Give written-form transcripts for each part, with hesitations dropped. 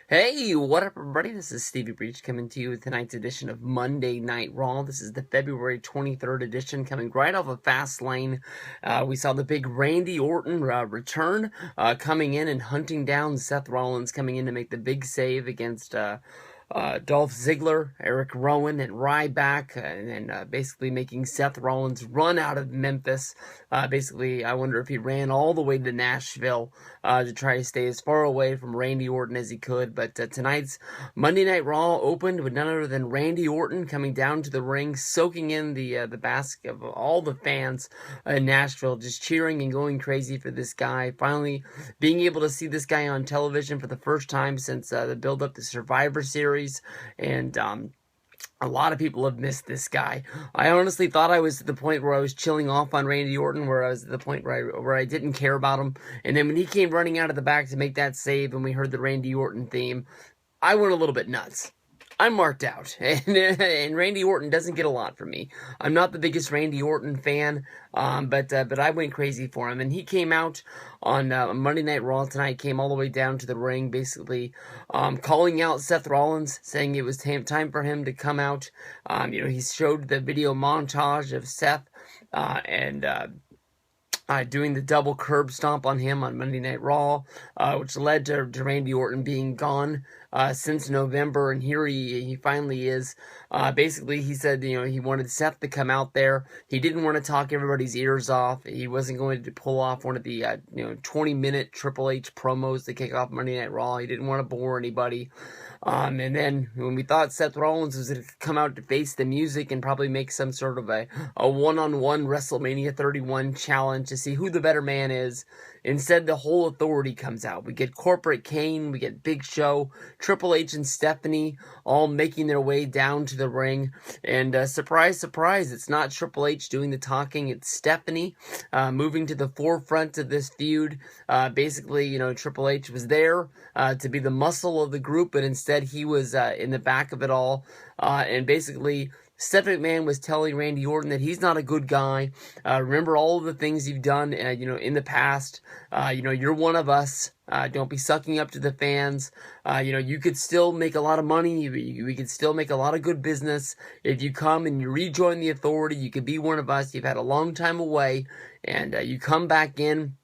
Hey, what up, everybody? This is Stevie Breach coming to you with tonight's edition of Monday Night Raw. This is the February 23rd edition, coming right off of Fastlane. We saw the big Randy Orton return, coming in and hunting down Seth Rollins, coming in to make the big save against Dolph Ziggler, Eric Rowan, and Ryback, and basically making Seth Rollins run out of Memphis. Basically, I wonder if he ran all the way to Nashville to try to stay as far away from Randy Orton as he could. But tonight's Monday Night Raw opened with none other than Randy Orton coming down to the ring, soaking in the basket of all the fans in Nashville, just cheering and going crazy for this guy. Finally, being able to see this guy on television for the first time since the build-up to Survivor Series. And a lot of people have missed this guy. I honestly thought I was at the point where I was chilling off on Randy Orton, where I was at the point where I didn't care about him. And then when he came running out of the back to make that save and we heard the Randy Orton theme, I went a little bit nuts. I'm marked out, and Randy Orton doesn't get a lot from me. I'm not the biggest Randy Orton fan, but I went crazy for him, and he came out on Monday Night Raw tonight, came all the way down to the ring, basically calling out Seth Rollins, saying it was time for him to come out. He showed the video montage of Seth and doing the double curb stomp on him on Monday Night Raw, which led to Randy Orton being gone since November, and here he finally is. Basically, he said, he wanted Seth to come out there. He didn't want to talk everybody's ears off. He wasn't going to pull off one of the 20-minute Triple H promos to kick off Monday Night Raw. He didn't want to bore anybody. And then when we thought Seth Rollins was going to come out to face the music and probably make some sort of a one-on-one WrestleMania 31 challenge to see who the better man is, instead the whole Authority comes out. We get Corporate Kane, we get Big Show, Triple H and Stephanie all making their way down to the ring. And surprise, surprise, it's not Triple H doing the talking, it's Stephanie moving to the forefront of this feud. Basically, Triple H was there to be the muscle of the group, but instead he was in the back of it all. And basically, Seth McMahon was telling Randy Orton that he's not a good guy. Remember all of the things you've done, in the past. You're one of us. Don't be sucking up to the fans. You could still make a lot of money. We could still make a lot of good business. If you come and you rejoin the Authority, you could be one of us. You've had a long time away, and you come back in.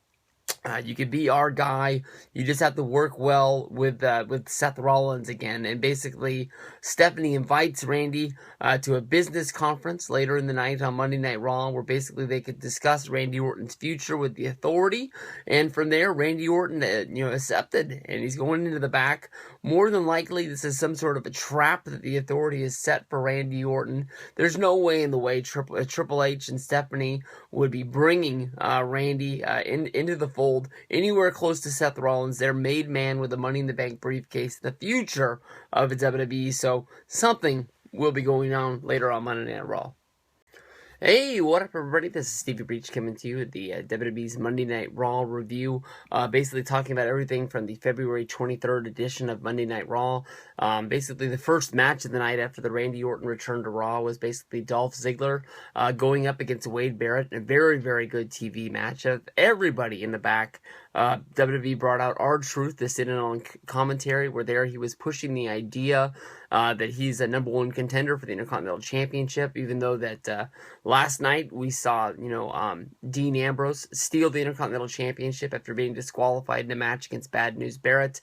You could be our guy. You just have to work well with Seth Rollins again. And basically, Stephanie invites Randy to a business conference later in the night on Monday Night Raw, where basically they could discuss Randy Orton's future with the Authority. And from there, Randy Orton, accepted, and he's going into the back. More than likely, this is some sort of a trap that the Authority has set for Randy Orton. There's no way in the way Triple H and Stephanie would be bringing Randy into the fold anywhere close to Seth Rollins, their made man with the Money in the Bank briefcase, the future of the WWE. So something will be going on later on Monday Night Raw. Hey, what up, everybody? This is Stevie Breach coming to you with the WWE's Monday Night Raw review. Basically talking about everything from the February 23rd edition of Monday Night Raw. Basically, the first match of the night after the Randy Orton return to Raw was basically Dolph Ziggler going up against Wade Barrett. A very, very good TV match of everybody in the back. WWE brought out R-Truth to sit in on commentary, where there he was pushing the idea that he's a number one contender for the Intercontinental Championship, even though that last night we saw, Dean Ambrose steal the Intercontinental Championship after being disqualified in a match against Bad News Barrett.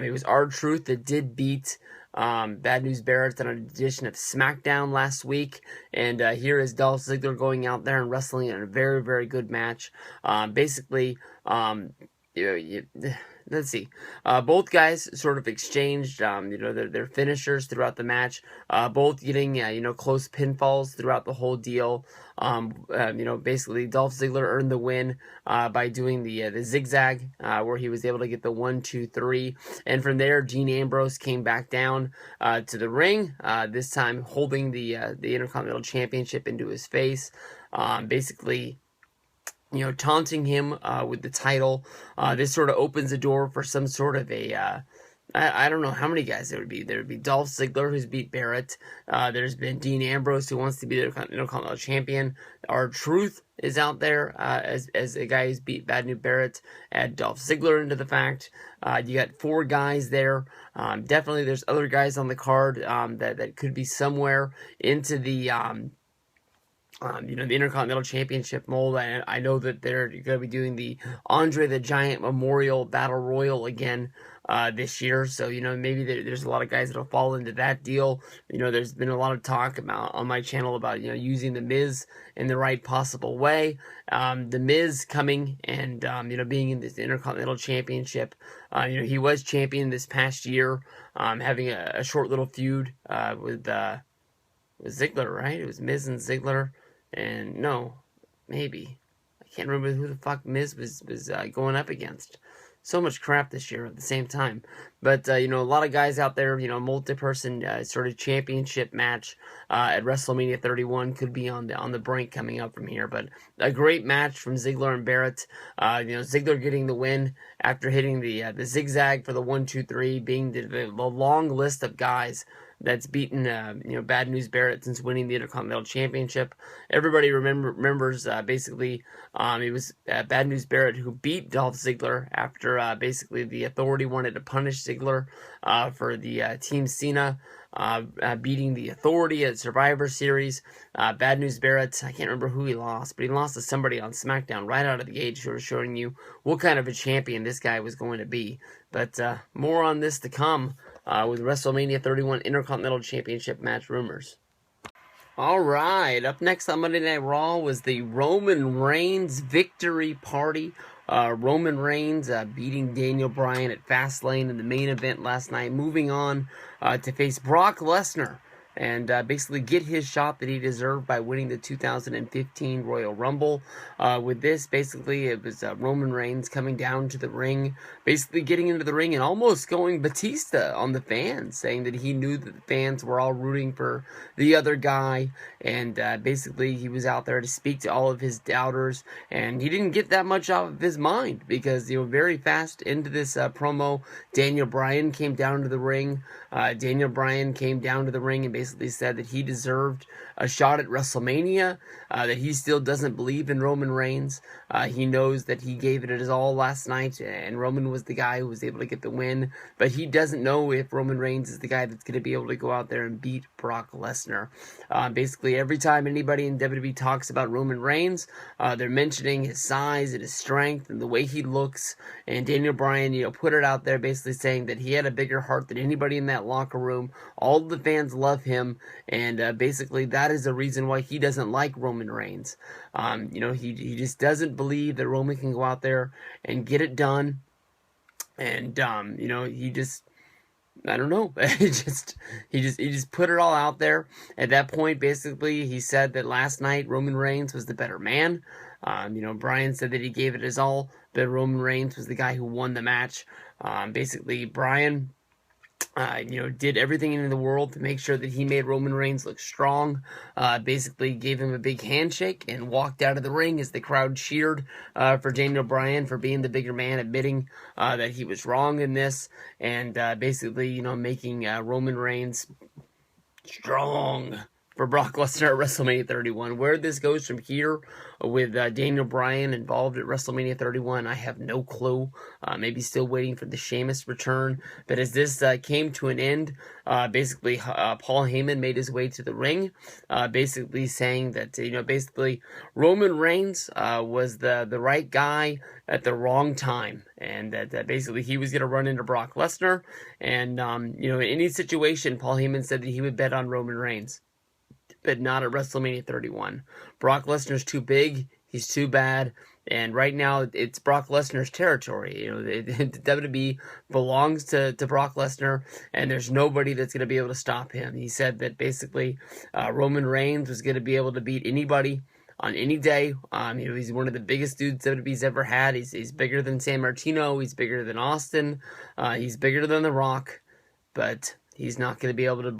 It was R-Truth that did beat Bad News Barrett on an edition of SmackDown last week, and here is Dolph Ziggler going out there and wrestling in a very, very good match. Let's see. Both guys sort of exchanged, their finishers throughout the match. Both getting, close pinfalls throughout the whole deal. Basically Dolph Ziggler earned the win by doing the zigzag, where he was able to get the 1, 2, 3, and from there Dean Ambrose came back down to the ring. This time holding the Intercontinental Championship into his face. Basically, taunting him with the title. This sort of opens the door for some sort of a I don't know how many guys there would be. There would be Dolph Ziggler, who's beat Barrett. There's been Dean Ambrose, who wants to be the Intercontinental Champion. R-Truth is out there as a guy who's beat Bad News Barrett. Add Dolph Ziggler into the fact. You got 4 guys there. Definitely there's other guys on the card that could be somewhere into the the Intercontinental Championship mold. I know that they're going to be doing the Andre the Giant Memorial Battle Royal again this year. So, maybe there's a lot of guys that'll fall into that deal. There's been a lot of talk about on my channel about, using The Miz in the right possible way. The Miz coming and, being in this Intercontinental Championship. He was champion this past year, having a short little feud with Ziggler, right? It was Miz and Ziggler. And no, maybe. I can't remember who the fuck Miz was going up against. So much crap this year at the same time. But, a lot of guys out there, multi-person sort of championship match at WrestleMania 31 could be on the brink coming up from here. But a great match from Ziggler and Barrett. Ziggler getting the win after hitting the zigzag for the 1-2-3, being the long list of guys that's beaten Bad News Barrett since winning the Intercontinental Championship. Everybody remembers basically it was Bad News Barrett who beat Dolph Ziggler after basically the Authority wanted to punish Ziggler for the Team Cena beating the Authority at Survivor Series. Bad News Barrett, I can't remember who he lost, but he lost to somebody on SmackDown right out of the gate, showing you what kind of a champion this guy was going to be. But more on this to come with WrestleMania 31 Intercontinental Championship match rumors. Alright, up next on Monday Night Raw was the Roman Reigns victory party. Roman Reigns beating Daniel Bryan at Fastlane in the main event last night, moving on to face Brock Lesnar and basically get his shot that he deserved by winning the 2015 Royal Rumble. With this, basically, it was Roman Reigns coming down to the ring, basically getting into the ring and almost going Batista on the fans, saying that he knew that the fans were all rooting for the other guy, and basically he was out there to speak to all of his doubters, and he didn't get that much out of his mind, because very fast into this promo, Daniel Bryan came down to the ring. Daniel Bryan came down to the ring and basically said that he deserved a shot at WrestleMania, that he still doesn't believe in Roman Reigns. He knows that he gave it his all last night, and Roman was the guy who was able to get the win, but he doesn't know if Roman Reigns is the guy that's going to be able to go out there and beat Brock Lesnar. Basically, every time anybody in WWE talks about Roman Reigns, they're mentioning his size and his strength and the way he looks, and Daniel Bryan, put it out there basically saying that he had a bigger heart than anybody in that locker room. All the fans love him, and basically that is the reason why he doesn't like Roman Reigns. He just doesn't believe that Roman can go out there and get it done, and he just, I don't know. he just put it all out there. At that point, basically, he said that last night Roman Reigns was the better man. Bryan said that he gave it his all, but Roman Reigns was the guy who won the match. Basically, Bryan did everything in the world to make sure that he made Roman Reigns look strong. Basically gave him a big handshake and walked out of the ring as the crowd cheered for Daniel Bryan for being the bigger man, admitting that he was wrong in this, and basically, making Roman Reigns strong for Brock Lesnar at WrestleMania 31. Where this goes from here with Daniel Bryan involved at WrestleMania 31, I have no clue. Maybe still waiting for the Sheamus return. But as this came to an end, basically Paul Heyman made his way to the ring, basically saying that, basically Roman Reigns was the right guy at the wrong time, and that basically he was going to run into Brock Lesnar. And, in any situation, Paul Heyman said that he would bet on Roman Reigns, but not at WrestleMania 31. Brock Lesnar's too big, he's too bad, and right now it's Brock Lesnar's territory. The WWE belongs to Brock Lesnar, and there's nobody that's going to be able to stop him. He said that basically Roman Reigns was going to be able to beat anybody on any day. He's one of the biggest dudes WWE's ever had. He's bigger than San Martino, he's bigger than Austin, he's bigger than The Rock, but he's not going to be able to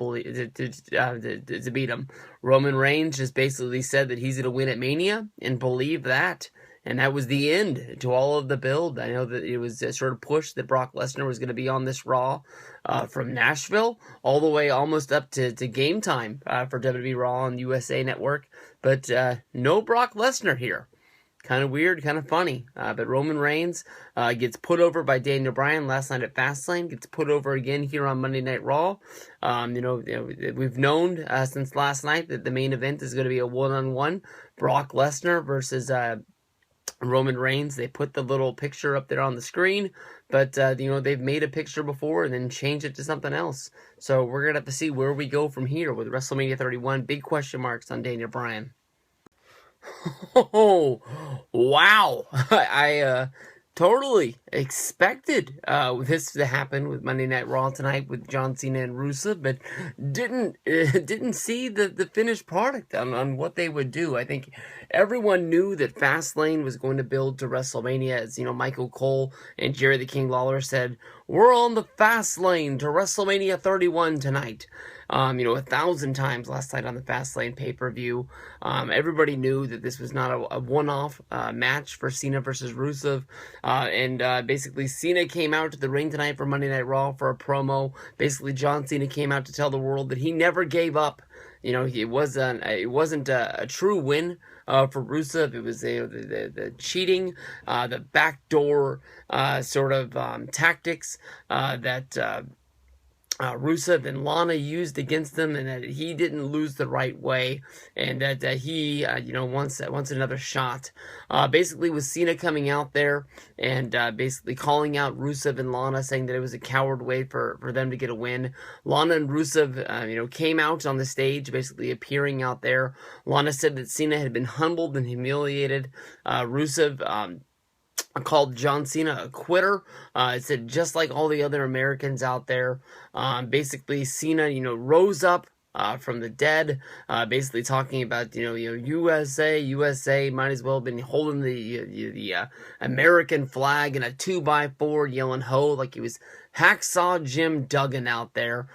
beat him. Roman Reigns just basically said that he's going to win at Mania, and believe that. And that was the end to all of the build. I know that it was sort of pushed that Brock Lesnar was going to be on this Raw from Nashville all the way almost up to game time for WWE Raw on USA Network. But no Brock Lesnar here. Kind of weird, kind of funny. But Roman Reigns gets put over by Daniel Bryan last night at Fastlane. Gets put over again here on Monday Night Raw. We've known since last night that the main event is going to be a one-on-one. Brock Lesnar versus Roman Reigns. They put the little picture up there on the screen, but they've made a picture before and then changed it to something else. So we're gonna have to see where we go from here with WrestleMania 31. Big question marks on Daniel Bryan. Oh, wow. I totally expected this to happen with Monday Night Raw tonight with John Cena and Rusev, but didn't see the finished product on what they would do. I think everyone knew that Fastlane was going to build to WrestleMania, as Michael Cole and Jerry the King Lawler said, we're on the fast lane to WrestleMania 31 tonight. 1,000 times last night on the Fastlane pay-per-view. Everybody knew that this was not a one-off match for Cena versus Rusev. Basically Cena came out to the ring tonight for Monday Night Raw for a promo. Basically John Cena came out to tell the world that he never gave up. It wasn't a true win for Rusev. It was the cheating, the backdoor sort of tactics that Rusev and Lana used against them, and that he didn't lose the right way, and that he wants another shot. Basically, with Cena coming out there and basically calling out Rusev and Lana, saying that it was a coward way for them to get a win. Lana and Rusev, came out on the stage, basically appearing out there. Lana said that Cena had been humbled and humiliated. Rusev called John Cena a quitter. It said just like all the other Americans out there. Basically, Cena, rose up from the dead, basically talking about, USA might as well have been holding the American flag in a 2x4, yelling ho, like he was Hacksaw Jim Duggan out there.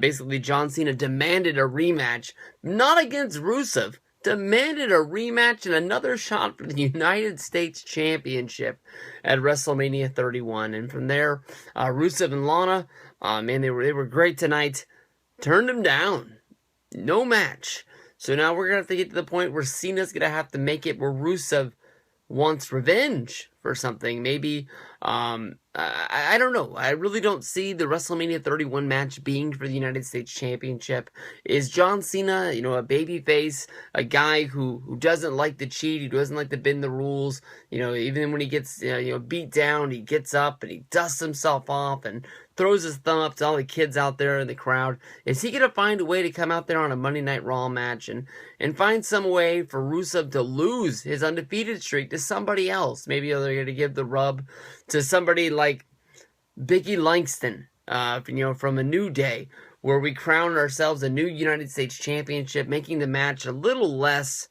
Basically, John Cena demanded a rematch, not against Rusev, demanded a rematch and another shot for the United States Championship at WrestleMania 31. And from there, Rusev and Lana, they were great tonight. Turned them down. No match. So now we're going to have to get to the point where Cena's going to have to make it where Rusev wants revenge for something. Maybe, I don't know. I really don't see the WrestleMania 31 match being for the United States Championship. Is John Cena, a babyface, a guy who doesn't like to cheat, who doesn't like to bend the rules, even when he gets, beat down, he gets up and he dusts himself off and throws his thumb up to all the kids out there in the crowd. Is he going to find a way to come out there on a Monday Night Raw match and find some way for Rusev to lose his undefeated streak to somebody else? Maybe they're going to give the rub to somebody like Biggie Langston, from A New Day, where we crown ourselves a new United States Championship, making the match a little less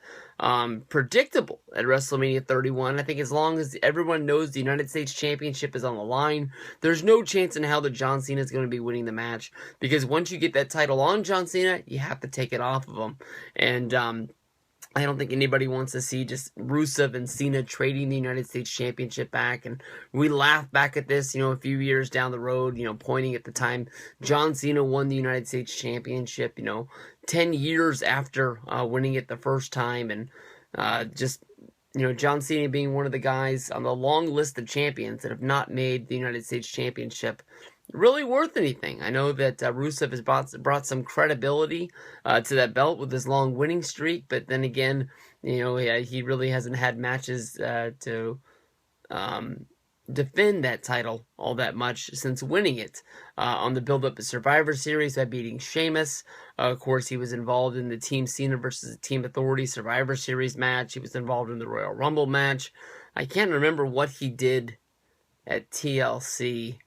predictable at WrestleMania 31. I think as long as everyone knows the United States Championship is on the line, there's no chance in hell that John Cena is going to be winning the match, because once you get that title on John Cena, you have to take it off of him. And I don't think anybody wants to see just Rusev and Cena trading the United States Championship back. And we laugh back at this, a few years down the road, pointing at the time John Cena won the United States Championship, 10 years after winning it the first time. And John Cena being one of the guys on the long list of champions that have not made the United States Championship really worth anything. I know that Rusev has brought some credibility to that belt with his long winning streak, but then again, he really hasn't had matches to defend that title all that much since winning it on the build-up of Survivor Series by beating Sheamus. Of course, he was involved in the Team Cena versus Team Authority Survivor Series match. He was involved in the Royal Rumble match. I can't remember what he did at TLC.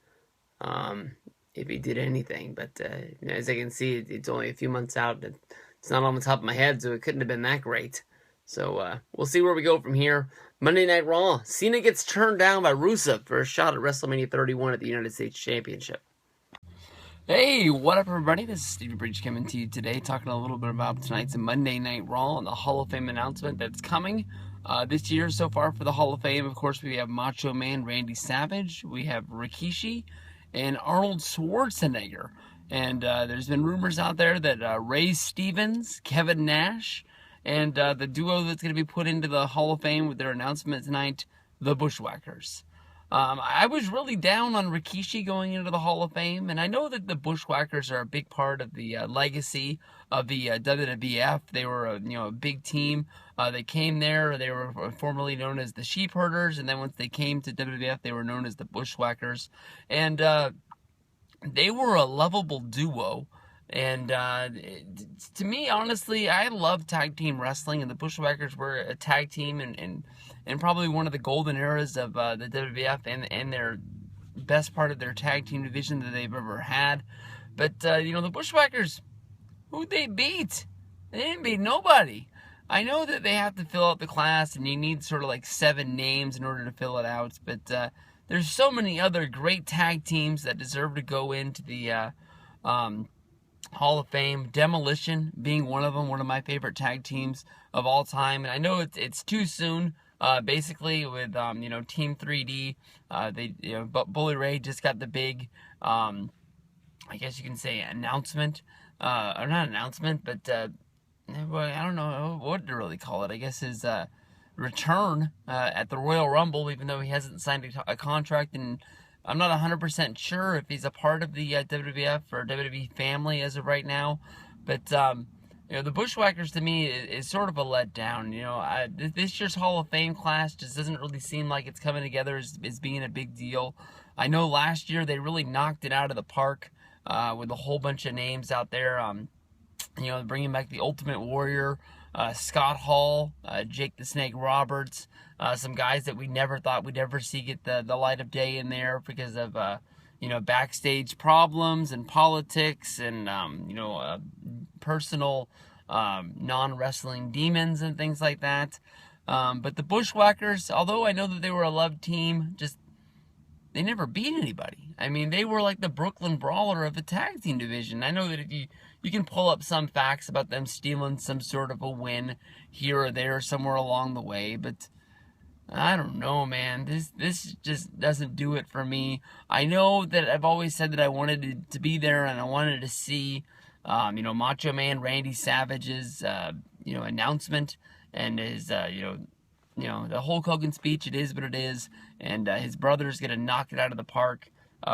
If he did anything, but as I can see, it's only a few months out. It's not on the top of my head, so it couldn't have been that great. So we'll see where we go from here. Monday Night Raw. Cena gets turned down by Rusev for a shot at WrestleMania 31 at the United States Championship. Hey, what up, everybody? This is Stevie Breach coming to you today, talking a little bit about tonight's Monday Night Raw and the Hall of Fame announcement that's coming This year so far for the Hall of Fame, of course, we have Macho Man Randy Savage, we have Rikishi, and Arnold Schwarzenegger. And there's been rumors out there that Ray Stevens, Kevin Nash, and the duo that's going to be put into the Hall of Fame with their announcement tonight, the Bushwhackers. I was really down on Rikishi going into the Hall of Fame, and I know that the Bushwhackers are a big part of the legacy of the WWF. They were a big team. They came there. They were formerly known as the Sheepherders, and then once they came to WWF, they were known as the Bushwhackers. And they were a lovable duo. And to me, honestly, I love tag team wrestling, and the Bushwhackers were a tag team and probably one of the golden eras of the WWF and their best part of their tag team division that they've ever had. But, the Bushwhackers, who'd they beat? They didn't beat nobody. I know that they have to fill out the class, and you need sort of like 7 names in order to fill it out, but there's so many other great tag teams that deserve to go into the Hall of Fame. Demolition being one of them, one of my favorite tag teams of all time. And I know it's too soon. Basically, with Team 3D, but Bully Ray just got the big, I guess you can say announcement, or not announcement, but I don't know what to really call it. I guess his return at the Royal Rumble, even though he hasn't signed a contract, and I'm not 100% sure if he's a part of the WWF or WWE family as of right now. But, the Bushwhackers to me is sort of a letdown. This year's Hall of Fame class just doesn't really seem like it's coming together as being a big deal. I know last year they really knocked it out of the park with a whole bunch of names out there. Bringing back the Ultimate Warrior, Scott Hall, Jake the Snake Roberts, some guys that we never thought we'd ever see get the light of day in there because of, backstage problems and politics and, personal non-wrestling demons and things like that. But the Bushwhackers, although I know that they were a loved team, they never beat anybody. I mean, they were like the Brooklyn Brawler of the tag team division. I know that if you can pull up some facts about them stealing some sort of a win here or there somewhere along the way, but I don't know, man. This just doesn't do it for me. I know that I've always said that I wanted to be there and I wanted to see, Macho Man Randy Savage's, announcement and his, the Hulk Hogan speech. It is what it is, and his brother's gonna knock it out of the park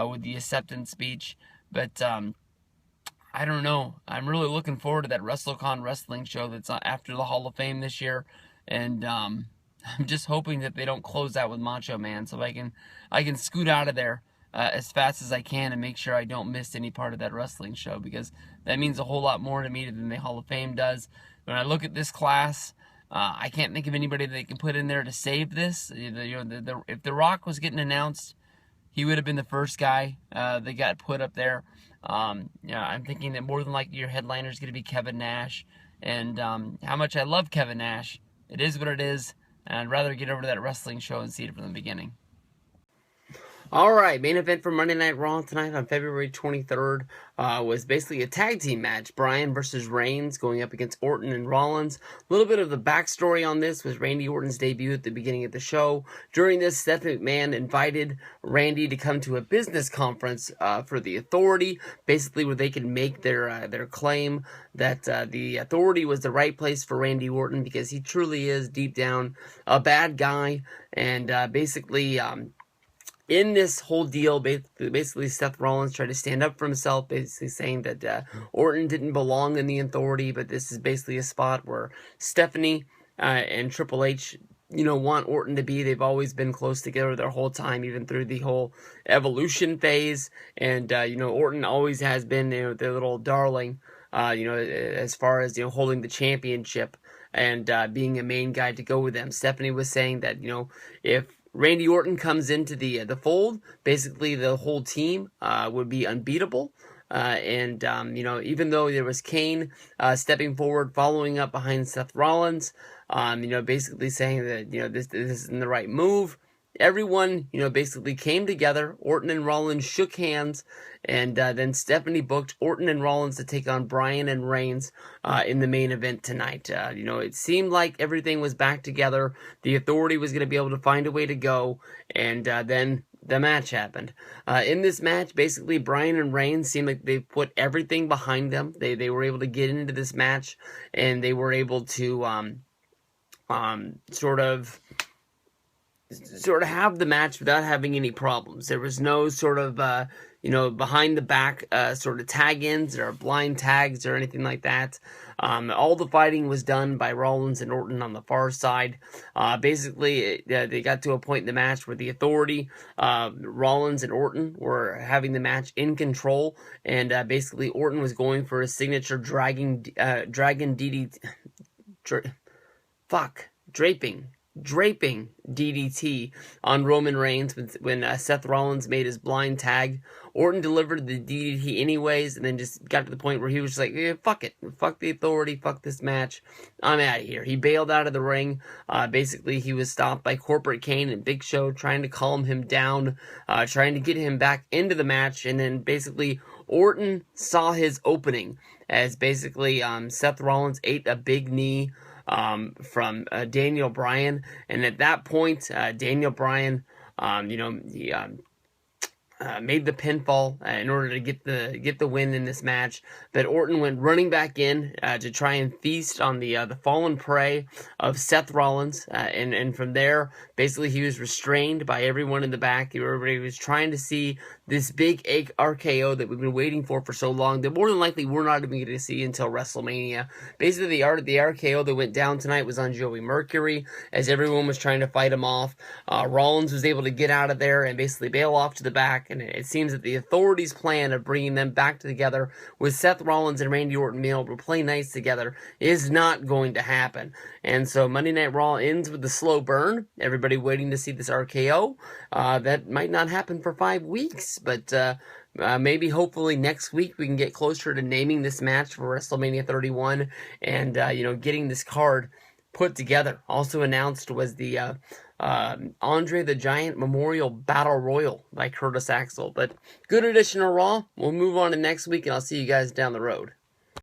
with the acceptance speech. But I don't know. I'm really looking forward to that WrestleCon wrestling show that's after the Hall of Fame this year, and I'm just hoping that they don't close out with Macho Man, so I can scoot out of there as fast as I can and make sure I don't miss any part of that wrestling show, because that means a whole lot more to me than the Hall of Fame does. When I look at this class, I can't think of anybody that they can put in there to save this. If The Rock was getting announced, he would have been the first guy that got put up there. I'm thinking that more than likely your headliner is going to be Kevin Nash. And how much I love Kevin Nash, it is what it is. And I'd rather get over to that wrestling show and see it from the beginning. All right, main event for Monday Night Raw tonight on February 23rd was basically a tag team match. Bryan versus Reigns going up against Orton and Rollins. A little bit of the backstory on this was Randy Orton's debut at the beginning of the show. During this, Seth McMahon invited Randy to come to a business conference for the Authority, basically where they could make their claim that the Authority was the right place for Randy Orton because he truly is, deep down, a bad guy. And basically... in this whole deal, basically Seth Rollins tried to stand up for himself, basically saying that Orton didn't belong in the Authority, but this is basically a spot where Stephanie and Triple H, want Orton to be. They've always been close together their whole time, even through the whole evolution phase, and, Orton always has been, their little darling, as far as, holding the championship and being a main guy to go with them. Stephanie was saying that, if Randy Orton comes into the fold, basically the whole team would be unbeatable. Even though there was Kane stepping forward, following up behind Seth Rollins, basically saying that, this isn't the right move. everyone, basically came together. Orton and Rollins shook hands, and then Stephanie booked Orton and Rollins to take on Bryan and Reigns in the main event tonight. It seemed like everything was back together. The Authority was going to be able to find a way to go, and then the match happened. In this match, basically, Bryan and Reigns seemed like they put everything behind them. They were able to get into this match, and they were able to sort of have the match without having any problems. There was no sort of behind the back sort of tag-ins or blind tags or anything like that. All the fighting was done by Rollins and Orton on the far side. Basically, they got to a point in the match where the Authority, Rollins and Orton were having the match in control, and basically Orton was going for a signature dragon DDT. Draping DDT on Roman Reigns when Seth Rollins made his blind tag. Orton delivered the DDT anyways, and then just got to the point where he was just like, fuck it. Fuck the Authority. Fuck this match. I'm out of here. He bailed out of the ring. Basically, he was stopped by Corporate Kane and Big Show trying to calm him down, trying to get him back into the match, and then basically Orton saw his opening as basically Seth Rollins ate a big knee from Daniel Bryan, and at that point, Daniel Bryan, he made the pinfall in order to get the win in this match. But Orton went running back in to try and feast on the fallen prey of Seth Rollins, and from there, basically he was restrained by everyone in the back. Everybody was trying to see this big RKO that we've been waiting for so long that more than likely we're not even going to see until WrestleMania. Basically, the RKO that went down tonight was on Joey Mercury, as everyone was trying to fight him off. Rollins was able to get out of there and basically bail off to the back, and it seems that the Authority's plan of bringing them back together with Seth Rollins and Randy Orton being able to play nice together is not going to happen. And so Monday Night Raw ends with the slow burn. Everybody waiting to see this RKO. That might not happen for 5 weeks, but maybe hopefully next week we can get closer to naming this match for WrestleMania 31 and getting this card put together. Also announced was the Andre the Giant Memorial Battle Royal by Curtis Axel. But good edition of Raw. We'll move on to next week, and I'll see you guys down the road.